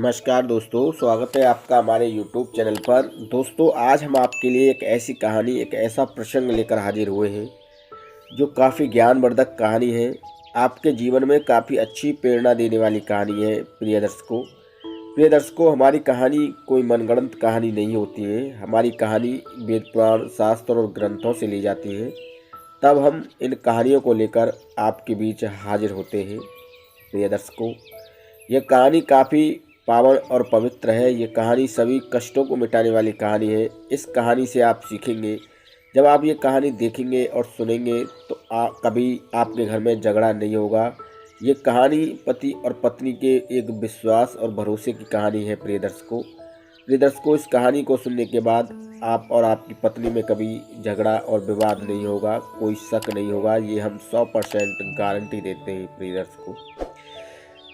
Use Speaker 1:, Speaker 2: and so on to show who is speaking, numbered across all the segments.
Speaker 1: नमस्कार दोस्तों, स्वागत है आपका हमारे YouTube चैनल पर। दोस्तों, आज हम आपके लिए एक ऐसी कहानी, एक ऐसा प्रसंग लेकर हाजिर हुए हैं जो काफ़ी ज्ञानवर्धक कहानी है। आपके जीवन में काफ़ी अच्छी प्रेरणा देने वाली कहानी है। प्रिय दर्शकों, हमारी कहानी कोई मनगढ़ंत कहानी नहीं होती है। हमारी कहानी वेद पुराण, शास्त्र और ग्रंथों से ली जाती है। तब हम इन कहानियों को लेकर आपके बीच हाजिर होते हैं। प्रिय दर्शकों, यह कहानी काफ़ी पावन और पवित्र है। ये कहानी सभी कष्टों को मिटाने वाली कहानी है। इस कहानी से आप सीखेंगे। जब आप ये कहानी देखेंगे और सुनेंगे तो कभी आपके घर में झगड़ा नहीं होगा। ये कहानी पति और पत्नी के एक विश्वास और भरोसे की कहानी है। प्रिय दर्शकों, इस कहानी को सुनने के बाद आप और आपकी पत्नी में कभी झगड़ा और विवाद नहीं होगा, कोई शक नहीं होगा। ये हम 100% गारंटी देते हैं।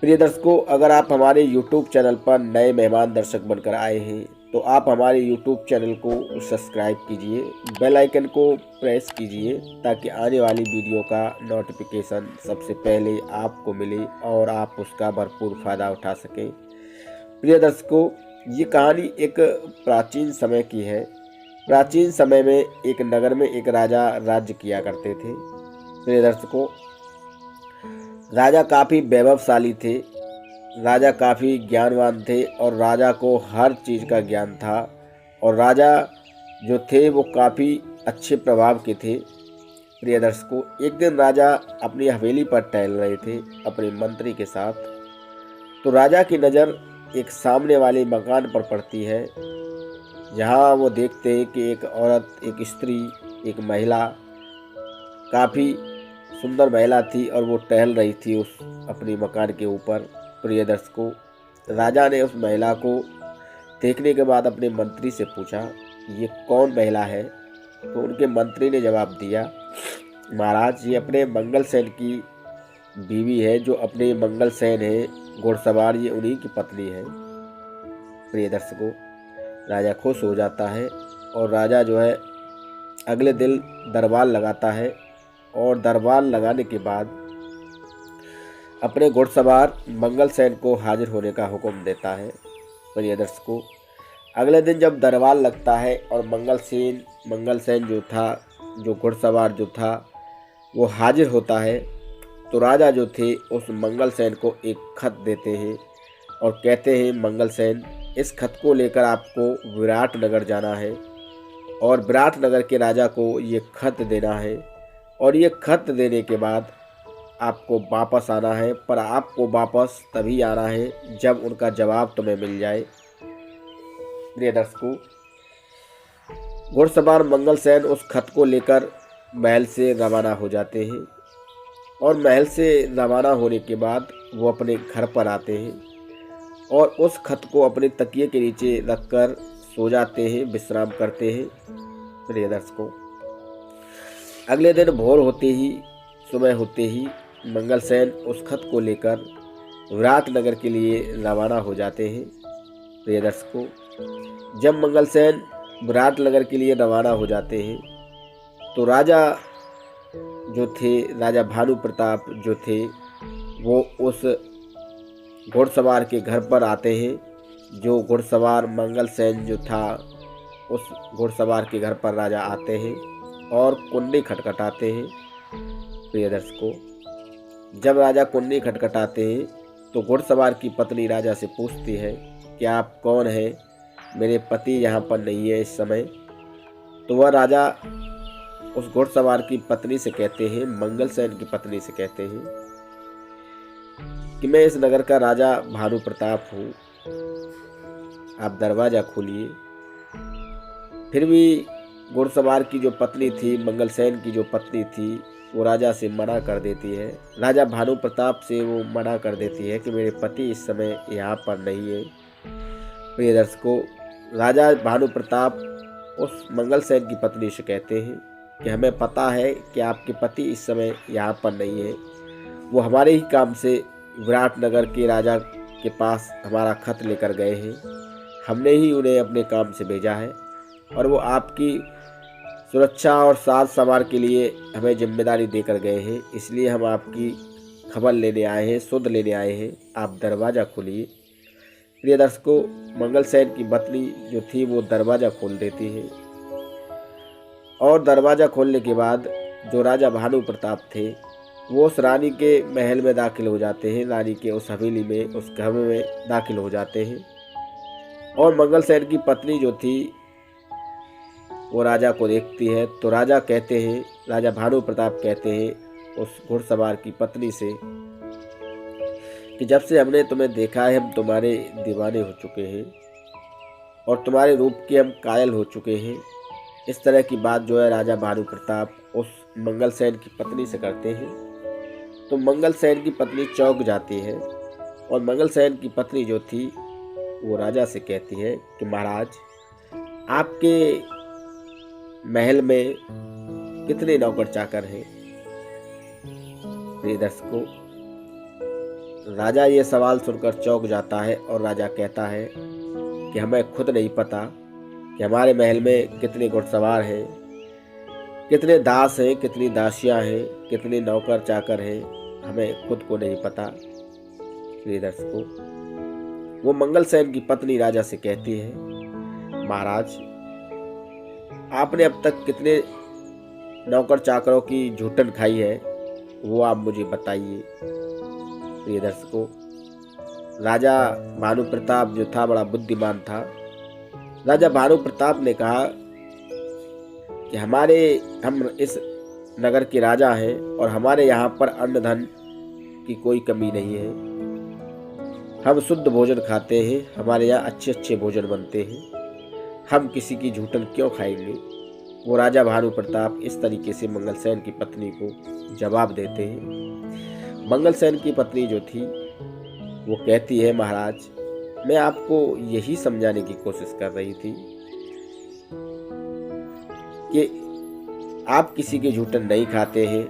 Speaker 1: प्रिय दर्शकों, अगर आप हमारे YouTube चैनल पर नए मेहमान दर्शक बनकर आए हैं तो आप हमारे YouTube चैनल को सब्सक्राइब कीजिए, बेल आइकन को प्रेस कीजिए ताकि आने वाली वीडियो का नोटिफिकेशन सबसे पहले आपको मिले और आप उसका भरपूर फ़ायदा उठा सकें। प्रिय दर्शकों, ये कहानी एक प्राचीन समय की है। प्राचीन समय में एक नगर में एक राजा राज्य किया करते थे। प्रिय दर्शकों, राजा काफ़ी वैभवशाली थे, राजा काफ़ी ज्ञानवान थे और राजा को हर चीज़ का ज्ञान था। और राजा जो थे वो काफ़ी अच्छे प्रभाव के थे। प्रिय दर्शकों, एक दिन राजा अपनी हवेली पर टहल रहे थे अपने मंत्री के साथ। तो राजा की नज़र एक सामने वाले मकान पर पड़ती है, जहाँ वो देखते हैं कि एक औरत, एक स्त्री, एक महिला, काफ़ी सुंदर महिला थी और वो टहल रही थी उस अपने मकान के ऊपर। प्रिय दर्शकों, राजा ने उस महिला को देखने के बाद अपने मंत्री से पूछा, ये कौन महिला है? तो उनके मंत्री ने जवाब दिया, महाराज, ये अपने मंगलसेन की बीवी है। जो अपने मंगलसेन है घुड़सवार, ये उन्हीं की पत्नी है। प्रिय दर्शकों, राजा खुश हो जाता है और राजा जो है अगले दिन दरबार लगाता है और दरबार लगाने के बाद अपने घुड़सवार मंगलसेन को हाजिर होने का हुक्म देता है। प्रिय दर्शकों, अगले दिन जब दरबार लगता है और मंगलसेन जो था, जो घुड़सवार जो था, वो हाजिर होता है, तो राजा जो थे उस मंगलसेन को एक खत देते हैं और कहते हैं, मंगलसेन, इस खत को लेकर आपको विराटनगर जाना है और विराटनगर के राजा को ये खत देना है और ये खत देने के बाद आपको वापस आना है। पर आपको वापस तभी आना है जब उनका जवाब तुम्हें मिल जाए। प्रिय दर्शकों, घुड़सवार मंगलसेन उस खत को लेकर महल से रवाना हो जाते हैं और महल से रवाना होने के बाद वो अपने घर पर आते हैं और उस खत को अपने तकिए के नीचे रखकर सो जाते हैं, विश्राम करते हैं। प्रिय दर्शकों, अगले दिन भोर होते ही, सुबह होते ही मंगलसेन उस खत को लेकर विराटनगर के लिए रवाना हो जाते हैं। प्रिय दर्शकों, जब मंगलसेन विराटनगर के लिए रवाना हो जाते हैं तो राजा जो थे, राजा भानु प्रताप जो थे, वो उस घुड़सवार के घर पर आते हैं। जो घुड़सवार मंगलसेन जो था, उस घुड़सवार के घर पर राजा आते हैं और कुंडी खटखटाते हैं। प्रिय दर्शकों, जब राजा कुंडी खटखटाते हैं तो घुड़सवार की पत्नी राजा से पूछती है कि आप कौन हैं? मेरे पति यहाँ पर नहीं है इस समय। तो वह राजा उस घुड़सवार की पत्नी से कहते हैं, मंगलसेन की पत्नी से कहते हैं कि मैं इस नगर का राजा भानु प्रताप हूँ, आप दरवाज़ा खोलिए। फिर भी घुड़सवार की जो पत्नी थी, मंगलसेन की जो पत्नी थी, वो राजा से मना कर देती है। राजा भानु प्रताप से वो मना कर देती है कि मेरे पति इस समय यहाँ पर नहीं है। प्रिय दर्शकों, राजा भानु प्रताप उस मंगलसेन की पत्नी से कहते हैं कि हमें पता है कि आपके पति इस समय यहाँ पर नहीं है। वो हमारे ही काम से विराटनगर के राजा के पास हमारा खत लेकर गए हैं। हमने ही उन्हें अपने काम से भेजा है और वो आपकी सुरक्षा और साथ संभाल के लिए हमें जिम्मेदारी देकर गए हैं। इसलिए हम आपकी खबर लेने आए हैं, सुध लेने आए हैं। आप दरवाज़ा खोलिए। प्रिय दर्शकों, मंगलसेन की पत्नी जो थी वो दरवाज़ा खोल देती है और दरवाज़ा खोलने के बाद जो राजा भानु प्रताप थे वो उस रानी के महल में दाखिल हो जाते हैं, रानी के उस हवेली में, उस घर में दाखिल हो जाते हैं। और मंगलसेन की पत्नी जो थी वो राजा को देखती है तो राजा कहते हैं, राजा भानु प्रताप कहते हैं उस घुड़सवार की पत्नी से कि जब से हमने तुम्हें देखा है हम तुम्हारे दीवाने हो चुके हैं और तुम्हारे रूप के हम कायल हो चुके हैं। इस तरह की बात जो है राजा भानु प्रताप उस मंगलसेन की पत्नी से करते हैं। तो मंगलसेन की पत्नी चौंक जाती है और मंगलसेन की पत्नी जो थी वो राजा से कहती है कि महाराज, आपके महल में कितने नौकर चाकर हैं? प्रिय दर्शकों, राजा ये सवाल सुनकर चौंक जाता है और राजा कहता है कि हमें खुद नहीं पता कि हमारे महल में कितने घुड़सवार हैं, कितने दास हैं, कितनी दासियां हैं, कितने नौकर चाकर हैं, हमें खुद को नहीं पता। प्रिय दर्शकों, वो मंगलसेन की पत्नी राजा से कहती है, महाराज, आपने अब तक कितने नौकर चाकरों की झूठन खाई है वो आप मुझे बताइए। प्रिय दर्शकों, राजा भानु प्रताप जो था बड़ा बुद्धिमान था। राजा भानु प्रताप ने कहा कि हम इस नगर के राजा हैं और हमारे यहाँ पर अन्न धन की कोई कमी नहीं है। हम शुद्ध भोजन खाते हैं, हमारे यहाँ अच्छे अच्छे भोजन बनते हैं, हम किसी की झूठन क्यों खाएंगे। वो राजा भानु प्रताप इस तरीके से मंगलसेन की पत्नी को जवाब देते हैं। मंगलसेन की पत्नी जो थी वो कहती है, महाराज, मैं आपको यही समझाने की कोशिश कर रही थी कि आप किसी की झूठन नहीं खाते हैं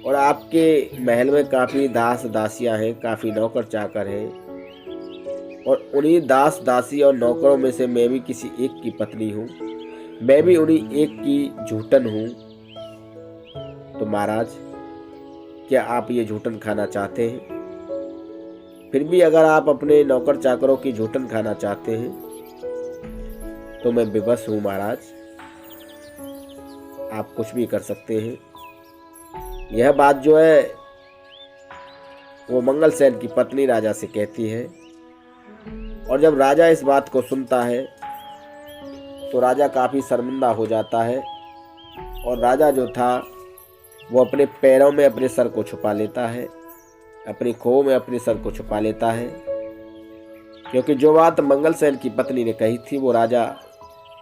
Speaker 1: और आपके महल में काफ़ी दास दासियां हैं, काफ़ी नौकर चाकर हैं और उन्हीं दास दासी और नौकरों में से मैं भी किसी एक की पत्नी हूँ, मैं भी उन्हीं एक की झूठन हूँ। तो महाराज, क्या आप ये झूठन खाना चाहते हैं? फिर भी अगर आप अपने नौकर चाकरों की झूठन खाना चाहते हैं तो मैं विवश हूँ महाराज, आप कुछ भी कर सकते हैं। यह बात जो है वो मंगलसेन की पत्नी राजा से कहती है और जब राजा इस बात को सुनता है तो राजा काफ़ी शर्मिंदा हो जाता है और राजा जो था वो अपने पैरों में अपने सर को छुपा लेता है, अपनी खोह में अपने सर को छुपा लेता है, क्योंकि जो बात मंगलसेन की पत्नी ने कही थी वो राजा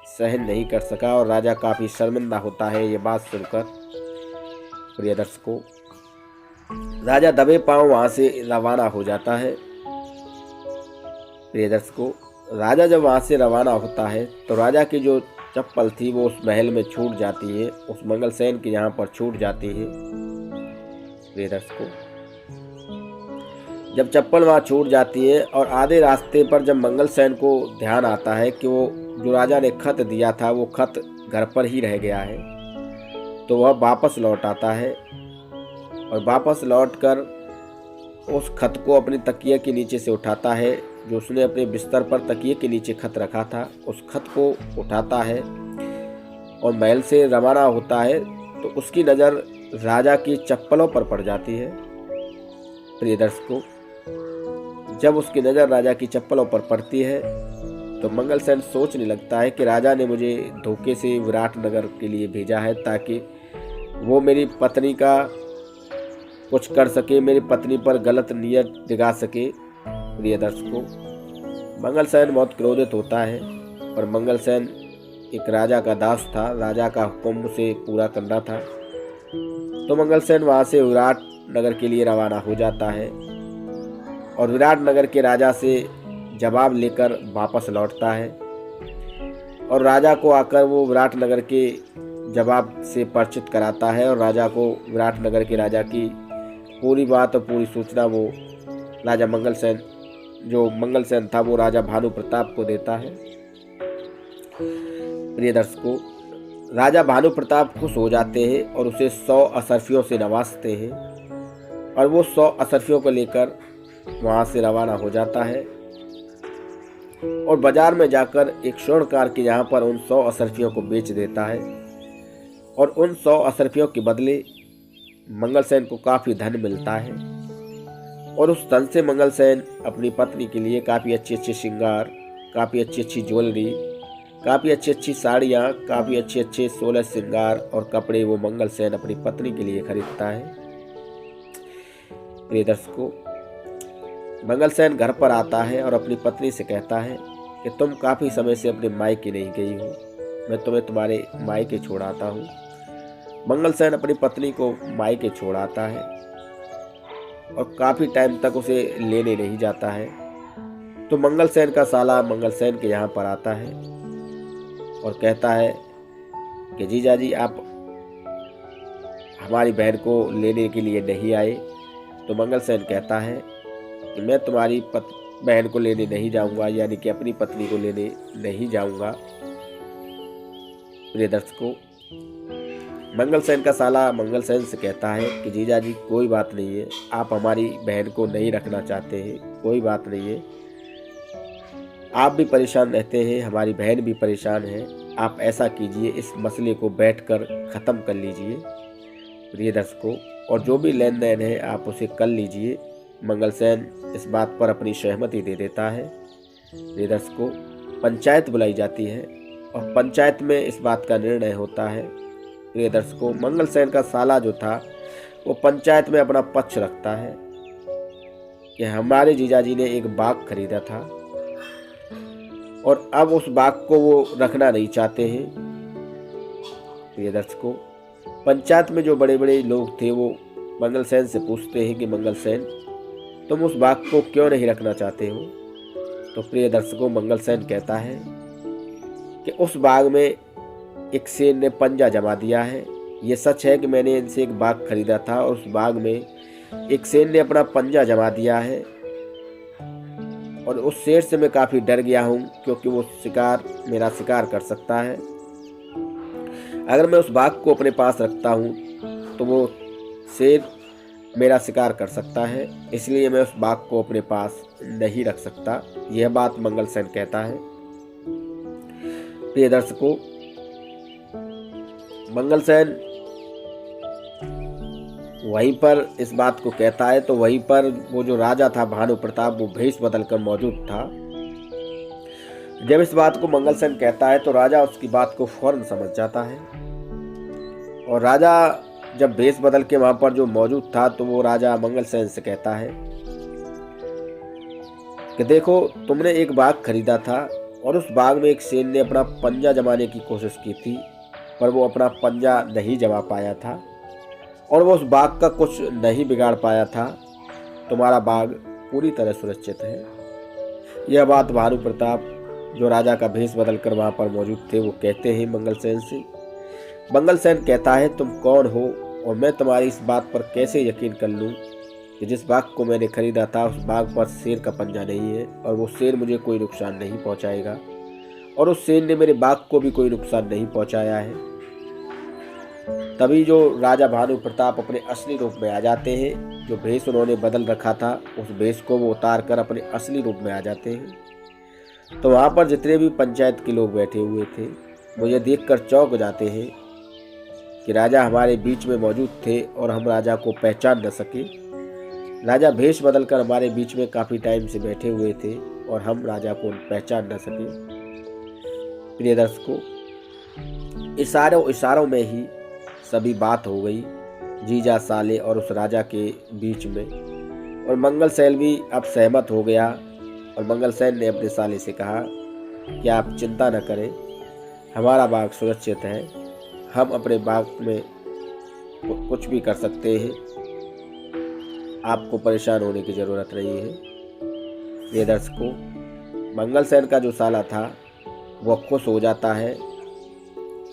Speaker 1: सहन नहीं कर सका और राजा काफ़ी शर्मिंदा होता है ये बात सुनकर। प्रिय दर्शकों, राजा दबे पांव वहाँ से रवाना हो जाता है। प्रिय दर्शकों, राजा जब वहाँ से रवाना होता है तो राजा की जो चप्पल थी वो उस महल में छूट जाती है, उस मंगलसेन के यहाँ पर छूट जाती है। प्रिय दर्शकों, जब चप्पल वहाँ छूट जाती है और आधे रास्ते पर जब मंगलसेन को ध्यान आता है कि वो जो राजा ने खत दिया था वो खत घर पर ही रह गया है, तो वह वापस लौट आता है और वापस लौटकर उस खत को अपने तकिए के नीचे से उठाता है। जो उसने अपने बिस्तर पर तकिए के नीचे खत रखा था उस खत को उठाता है और महल से रवाना होता है तो उसकी नज़र राजा की चप्पलों पर पड़ जाती है। प्रिय दर्शकों, जब उसकी नज़र राजा की चप्पलों पर पड़ती है तो मंगलसेन सोचने लगता है कि राजा ने मुझे धोखे से विराटनगर के लिए भेजा है ताकि वो मेरी पत्नी का कुछ कर सके, मेरी पत्नी पर गलत नियत दिखा सके। प्रिय दर्शकों, मंगलसेन बहुत क्रोधित होता है और मंगलसेन एक राजा का दास था, राजा का हुक्म उसे पूरा करना था। तो मंगलसेन वहाँ से विराटनगर के लिए रवाना हो जाता है और विराटनगर के राजा से जवाब लेकर वापस लौटता है और राजा को आकर वो विराटनगर के जवाब से परिचित कराता है और राजा को विराटनगर के राजा की पूरी बात और पूरी सूचना वो राजा मंगलसेन था वो राजा भानु प्रताप को देता है। प्रिय दर्शकों, राजा भानु प्रताप खुश हो जाते हैं और उसे 100 असरफियों से नवाजते हैं और वो 100 असरफियों को लेकर वहाँ से रवाना हो जाता है और बाजार में जाकर एक स्वर्णकार के यहाँ पर उन 100 असरफियों को बेच देता है। और उन 100 असरफियों के बदले मंगलसेन को काफ़ी धन मिलता है और उस धन से मंगलसेन अपनी पत्नी के लिए काफ़ी अच्छे अच्छे श्रृंगार, काफ़ी अच्छी अच्छी ज्वेलरी, काफ़ी अच्छी अच्छी साड़ियाँ, काफ़ी अच्छे अच्छे 16 श्रृंगार और कपड़े वो मंगलसेन अपनी पत्नी के लिए खरीदता है। प्रिय दर्शकों, मंगलसेन घर पर आता है और अपनी पत्नी से कहता है कि तुम काफ़ी समय से अपने मायके नहीं गई हो, मैं तुम्हें तुम्हारे मायके छोड़ाता हूँ। मंगलसेन अपनी पत्नी को मायके छोड़ाता है और काफ़ी टाइम तक उसे लेने नहीं जाता है। तो मंगलसेन का साला मंगलसेन के यहाँ पर आता है और कहता है कि जीजा जी आप हमारी बहन को लेने के लिए नहीं आए। तो मंगलसेन कहता है कि मैं तुम्हारी बहन को लेने नहीं जाऊंगा, यानी कि अपनी पत्नी को लेने नहीं जाऊंगा। प्रिय दर्शकों, मंगलसेन का साला मंगलसेन से कहता है कि जीजा जी कोई बात नहीं है, आप हमारी बहन को नहीं रखना चाहते हैं, कोई बात नहीं है, आप भी परेशान रहते हैं, हमारी बहन भी परेशान है, आप ऐसा कीजिए इस मसले को बैठकर ख़त्म कर लीजिए। प्रिय दर्शकों, और जो भी लेन देन है आप उसे कर लीजिए। मंगलसेन इस बात पर अपनी सहमति दे देता है। प्रिय दर्शकों, पंचायत बुलाई जाती है और पंचायत में इस बात का निर्णय होता है। प्रिय दर्शकों, मंगलसेन का साला जो था वो पंचायत में अपना पक्ष रखता है कि हमारे जीजाजी ने एक बाग खरीदा था और अब उस बाग को वो रखना नहीं चाहते हैं। प्रिय दर्शकों, पंचायत में जो बड़े बड़े लोग थे वो मंगलसेन से पूछते हैं कि मंगलसेन तुम उस बाग को क्यों नहीं रखना चाहते हो। तो प्रिय दर्शकों, मंगलसेन कहता है कि उस बाग में एक शेर ने पंजा जमा दिया है। ये सच है कि मैंने इनसे एक बाग खरीदा था और उस बाग में एक शेर ने अपना पंजा जमा दिया है और उस शेर से मैं काफ़ी डर गया हूँ क्योंकि वो मेरा शिकार कर सकता है। अगर मैं उस बाघ को अपने पास रखता हूँ तो वो शेर मेरा शिकार कर सकता है, इसलिए मैं उस बाघ को अपने पास नहीं रख सकता। यह बात मंगलसेन कहता है। प्रिय दर्शकों, मंगलसेन वहीं पर इस बात को कहता है तो वहीं पर वो जो राजा था भानु प्रताप वो भेष बदलकर मौजूद था। जब इस बात को मंगलसेन कहता है तो राजा उसकी बात को फौरन समझ जाता है और राजा जब भेष बदल के वहां पर जो मौजूद था तो वो राजा मंगलसेन से कहता है कि देखो तुमने एक बाग खरीदा था और उस बाग में एक शेर ने अपना पंजा जमाने की कोशिश की थी पर वो अपना पंजा नहीं जमा पाया था और वो उस बाग का कुछ नहीं बिगाड़ पाया था। तुम्हारा बाग पूरी तरह सुरक्षित है। यह बात भानु प्रताप जो राजा का भेष बदलकर वहां पर मौजूद थे वो कहते हैं मंगलसेन से। मंगलसेन कहता है तुम कौन हो और मैं तुम्हारी इस बात पर कैसे यकीन कर लूं कि जिस बाग को मैंने खरीदा था उस बाग पर शेर का पंजा नहीं है और वो शेर मुझे कोई नुकसान नहीं पहुंचाएगा और उस शेर ने मेरे बाग को भी कोई नुकसान नहीं पहुंचाया है। तभी जो राजा भानु प्रताप अपने असली रूप में आ जाते हैं, जो भेष उन्होंने बदल रखा था उस भेष को वो उतार कर अपने असली रूप में आ जाते हैं। तो वहाँ पर जितने भी पंचायत के लोग बैठे हुए थे वो ये देखकर चौंक जाते हैं कि राजा हमारे बीच में मौजूद थे और हम राजा को पहचान न सके। राजा भेष बदलकर हमारे बीच में काफ़ी टाइम से बैठे हुए थे और हम राजा को पहचान न सके। प्रिय दर्शकों, इशारों में ही सभी बात हो गई जीजा साले और उस राजा के बीच में और मंगलसेन भी अब सहमत हो गया और मंगलसेन ने अपने साले से कहा कि आप चिंता न करें, हमारा बाग सुरक्षित है, हम अपने बाग में कुछ भी कर सकते हैं, आपको परेशान होने की ज़रूरत नहीं है। ये दर्शकों, मंगलसेन का जो साला था वो खुश हो जाता है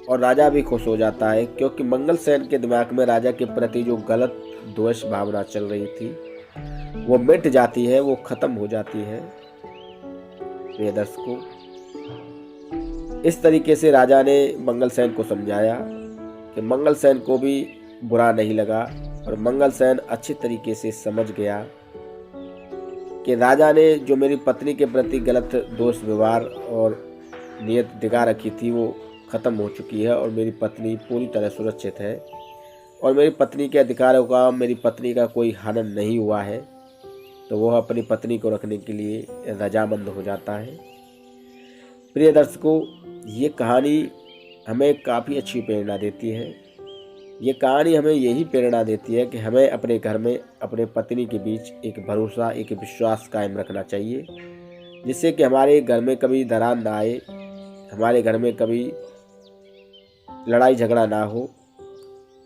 Speaker 1: और राजा भी खुश हो जाता है क्योंकि मंगलसेन के दिमाग में राजा के प्रति जो गलत द्वेष भावना चल रही थी वो मिट जाती है, वो खत्म हो जाती है। ये दर्शकों, इस तरीके से राजा ने मंगलसेन को समझाया कि मंगलसेन को भी बुरा नहीं लगा और मंगलसेन अच्छी तरीके से समझ गया कि राजा ने जो मेरी पत्नी के प्रति गलत दोष व्यवहार और नीयत दिखा रखी थी वो ख़त्म हो चुकी है और मेरी पत्नी पूरी तरह सुरक्षित है और मेरी पत्नी के अधिकारों का मेरी पत्नी का कोई हनन नहीं हुआ है, तो वह अपनी पत्नी को रखने के लिए रजामंद हो जाता है। प्रिय दर्शकों, ये कहानी हमें काफ़ी अच्छी प्रेरणा देती है। ये कहानी हमें यही प्रेरणा देती है कि हमें अपने घर में अपने पत्नी के बीच एक भरोसा, एक विश्वास कायम रखना चाहिए, जिससे कि हमारे घर में कभी दरार ना आए, हमारे घर में कभी लड़ाई झगड़ा ना हो।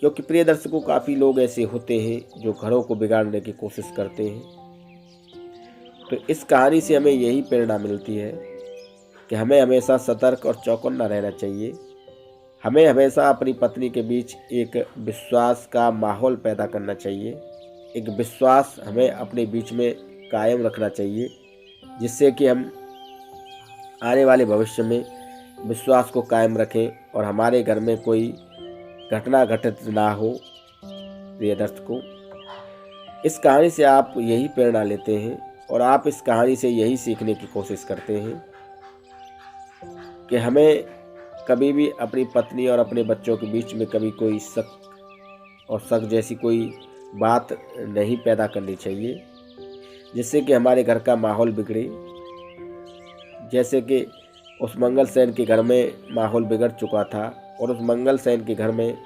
Speaker 1: क्योंकि प्रिय दर्शकों, काफ़ी लोग ऐसे होते हैं जो घरों को बिगाड़ने की कोशिश करते हैं। तो इस कहानी से हमें यही प्रेरणा मिलती है कि हमें हमेशा सतर्क और चौकन्ना रहना चाहिए। हमें हमेशा अपनी पत्नी के बीच एक विश्वास का माहौल पैदा करना चाहिए। एक विश्वास हमें अपने बीच में कायम रखना चाहिए, जिससे कि हम आने वाले भविष्य में विश्वास को कायम रखें और हमारे घर में कोई घटना घटित ना हो। प्रिय दर्शकों, इस कहानी से आप यही प्रेरणा लेते हैं और आप इस कहानी से यही सीखने की कोशिश करते हैं कि हमें कभी भी अपनी पत्नी और अपने बच्चों के बीच में कभी कोई शक जैसी कोई बात नहीं पैदा करनी चाहिए, जिससे कि हमारे घर का माहौल बिगड़े। जैसे कि उस मंगल सेन के घर में माहौल बिगड़ चुका था और उस मंगल सेन के घर में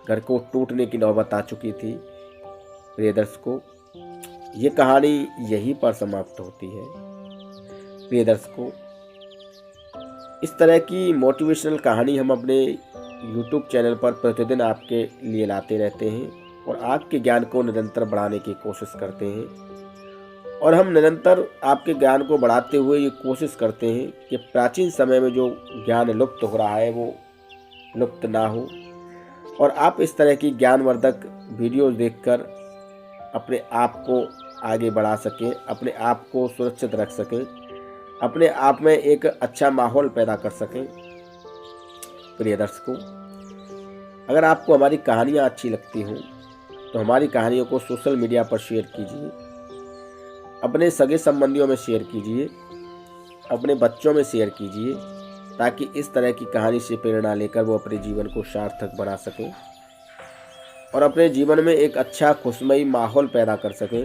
Speaker 1: घर को टूटने की नौबत आ चुकी थी। प्रिय दर्शकों, ये कहानी यहीं पर समाप्त होती है। प्रिय दर्शकों, इस तरह की मोटिवेशनल कहानी हम अपने YouTube चैनल पर प्रतिदिन आपके लिए लाते रहते हैं और आपके ज्ञान को निरंतर बढ़ाने की कोशिश करते हैं। और हम निरंतर आपके ज्ञान को बढ़ाते हुए ये कोशिश करते हैं कि प्राचीन समय में जो ज्ञान लुप्त हो रहा है वो लुप्त ना हो और आप इस तरह की ज्ञानवर्धक वीडियोस देखकर अपने आप को आगे बढ़ा सकें, अपने आप को सुरक्षित रख सकें, अपने आप में एक अच्छा माहौल पैदा कर सकें। प्रिय दर्शकों, अगर आपको हमारी कहानियाँ अच्छी लगती हों तो हमारी कहानियों को सोशल मीडिया पर शेयर कीजिए, अपने सगे संबंधियों में शेयर कीजिए, अपने बच्चों में शेयर कीजिए, ताकि इस तरह की कहानी से प्रेरणा लेकर वो अपने जीवन को सार्थक बना सकें और अपने जीवन में एक अच्छा खुशमयी माहौल पैदा कर सकें।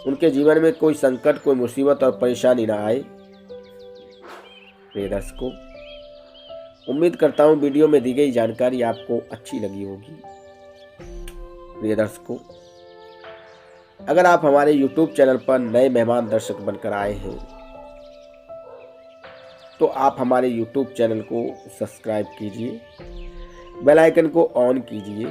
Speaker 1: उनके जीवन में कोई संकट, कोई मुसीबत और परेशानी ना आए। प्रिय दर्शकों, उम्मीद करता हूँ वीडियो में दी गई जानकारी आपको अच्छी लगी होगी। प्रिय दर्शकों, अगर आप हमारे YouTube चैनल पर नए मेहमान दर्शक बनकर आए हैं तो आप हमारे YouTube चैनल को सब्सक्राइब कीजिए, बेल आइकन को ऑन कीजिए,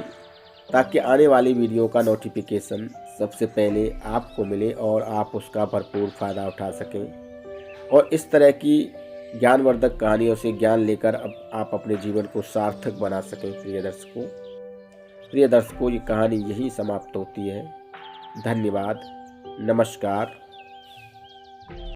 Speaker 1: ताकि आने वाली वीडियो का नोटिफिकेशन सबसे पहले आपको मिले और आप उसका भरपूर फ़ायदा उठा सकें और इस तरह की ज्ञानवर्धक कहानियों से ज्ञान लेकर आप अपने जीवन को सार्थक बना सकें। प्रिय दर्शकों, ये कहानी यहीं समाप्त होती है। धन्यवाद। नमस्कार।